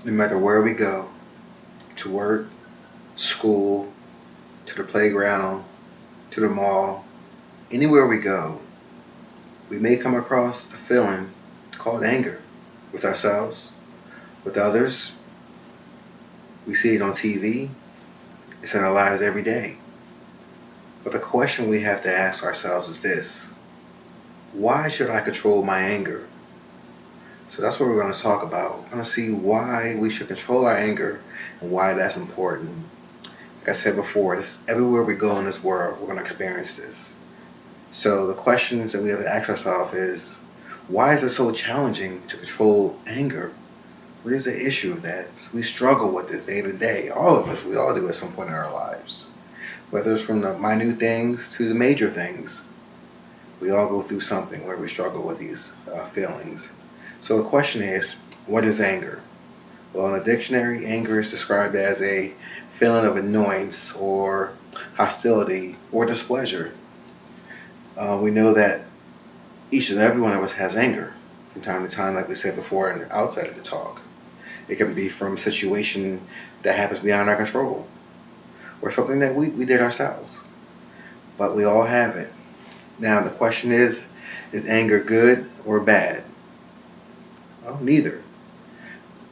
No matter where we go, to work, school, to the playground, to the mall, anywhere we go, we may come across a feeling called anger with ourselves, with others. We see it on TV, it's in our lives every day. But the question we have to ask ourselves is this: why should I control my anger? So that's what we're going to talk about. We're going to see why we should control our anger and why that's important. Like I said before, everywhere we go in this world, we're going to experience this. So the questions that we have to ask ourselves is, why is it so challenging to control anger? What is the issue of that? We struggle with this day to day. All of us, we all do at some point in our lives. Whether it's from the minute things to the major things, we all go through something where we struggle with these feelings. So the question is, what is anger? Well, in a dictionary, anger is described as a feeling of annoyance or hostility or displeasure. We know that each and every one of us has anger from time to time, like we said before in the outset of the talk. It can be from a situation that happens beyond our control or something that we did ourselves. But we all have it. Now, the question is anger good or bad? Well, neither.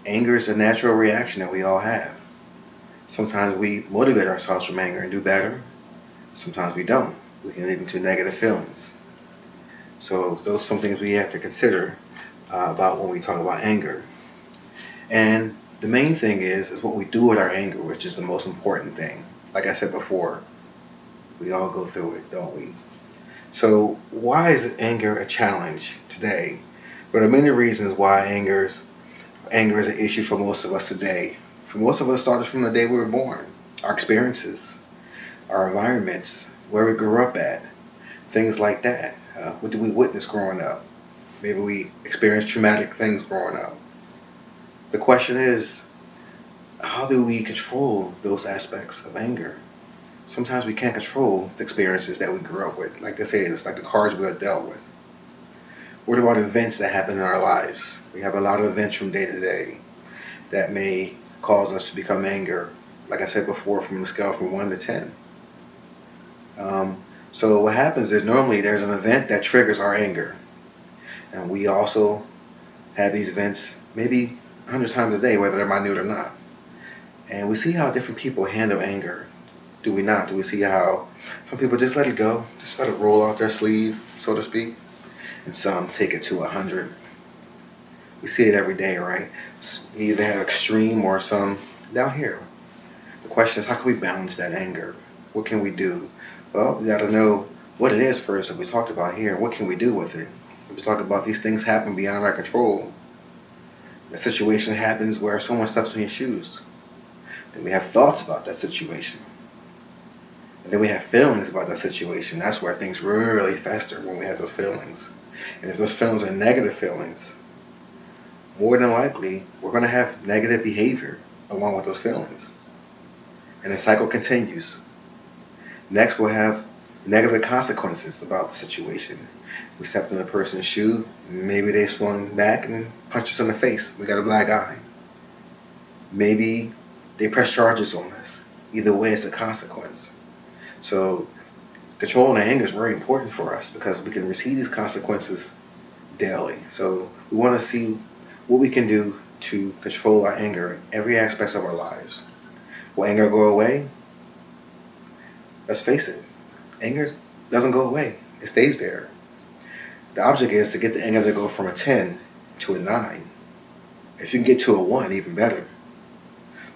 Anger is a natural reaction that we all have. Sometimes we motivate ourselves from anger and do better. Sometimes we don't. We can lead into negative feelings. So those are some things we have to consider about when we talk about anger. And the main thing is what we do with our anger, which is the most important thing. Like I said before, we all go through it, don't we? So why is anger a challenge today? There are many reasons why anger is an issue for most of us today. For most of us, it started from the day we were born. Our experiences, our environments, where we grew up at, things like that. What did we witness growing up? Maybe we experienced traumatic things growing up. The question is, how do we control those aspects of anger? Sometimes we can't control the experiences that we grew up with. Like they say, it's like the cards we are dealt with. What about events that happen in our lives? We have a lot of events from day to day that may cause us to become anger. Like I said before, from a scale from 1 to 10. So what happens is normally there's an event that triggers our anger. And we also have these events maybe 100 times a day, whether they're minute or not. And we see how different people handle anger. Do we not? Do we see how some people just let it go, just let it roll off their sleeve, so to speak, and some take it to 100. We see it every day, right? We either have extreme or some down here. The question is, how can we balance that anger? What can we do? Well, we got to know what it is first that we talked about here. What can we do with it? We talked about these things happen beyond our control. A situation happens where someone steps in your shoes. Then we have thoughts about that situation. And then we have feelings about that situation. That's where things really fester when we have those feelings. And if those feelings are negative feelings, more than likely, we're going to have negative behavior along with those feelings. And the cycle continues. Next, we'll have negative consequences about the situation. We stepped in a person's shoe, maybe they swung back and punched us in the face. We got a black eye. Maybe they press charges on us. Either way, it's a consequence. So controlling anger is very important for us because we can receive these consequences daily. So we want to see what we can do to control our anger in every aspect of our lives. Will anger go away? Let's face it, anger doesn't go away. It stays there. The object is to get the anger to go from a 10 to a 9. If you can get to a 1, even better.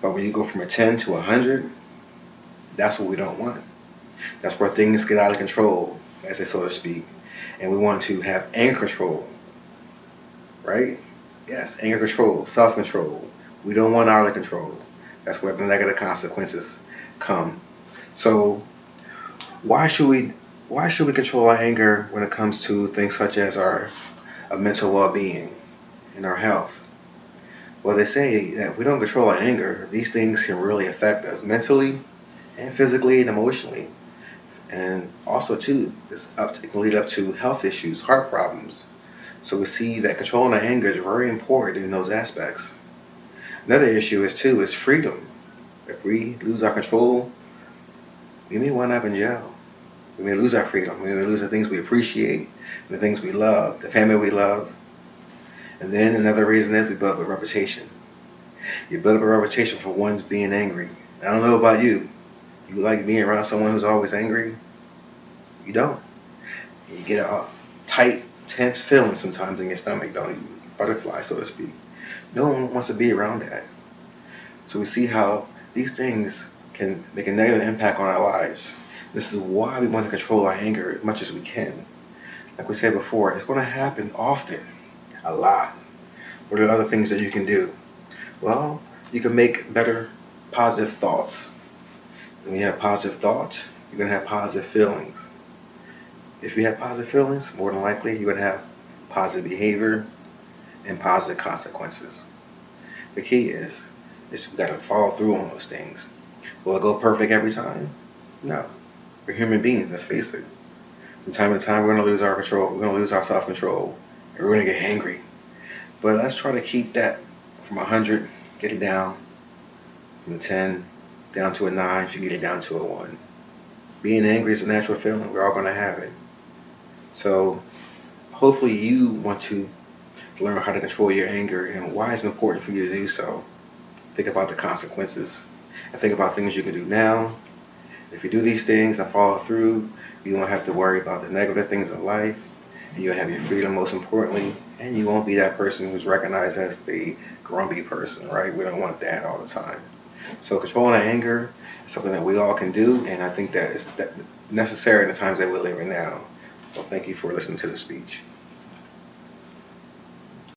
But when you go from a 10 to 100, that's what we don't want. That's where things get out of control, as they so to speak. And we want to have anger control, right? Yes, anger control, self-control. We don't want out of control. That's where the negative consequences come. So why should we control our anger when it comes to things such as our mental well-being and our health? Well, they say that if we don't control our anger, these things can really affect us mentally and physically and emotionally. And also, too, it can lead up to health issues, heart problems. So we see that controlling our anger is very important in those aspects. Another issue is freedom. If we lose our control, we may wind up in jail. We may lose our freedom. We may lose the things we appreciate, the things we love, the family we love. And then another reason is we build up a reputation. You build up a reputation for one's being angry. I don't know about you. You like being around someone who's always angry? You don't. You get a tight, tense feeling sometimes in your stomach, don't you? Butterfly, so to speak. No one wants to be around that. So we see how these things can make a negative impact on our lives. This is why we want to control our anger as much as we can. Like we said before, it's going to happen often, a lot. What are other things that you can do? Well, you can make better positive thoughts. When you have positive thoughts, you're going to have positive feelings. If you have positive feelings, more than likely you're going to have positive behavior and positive consequences. The key is we got to follow through on those things. Will it go perfect every time? No. We're human beings, let's face it. From time to time, we're going to lose our control. We're going to lose our self-control. And we're going to get angry. But let's try to keep that from 100, get it down from 10 down to a 9, if you get it down to a 1. Being angry is a natural feeling. We're all going to have it. So hopefully you want to learn how to control your anger and why it's important for you to do so. Think about the consequences and think about things you can do now. If you do these things and follow through, you won't have to worry about the negative things in life, and you'll have your freedom most importantly, and you won't be that person who's recognized as the grumpy person, right? We don't want that all the time. So controlling our anger is something that we all can do, and I think that is necessary in the times that we're living now. So thank you for listening to the speech.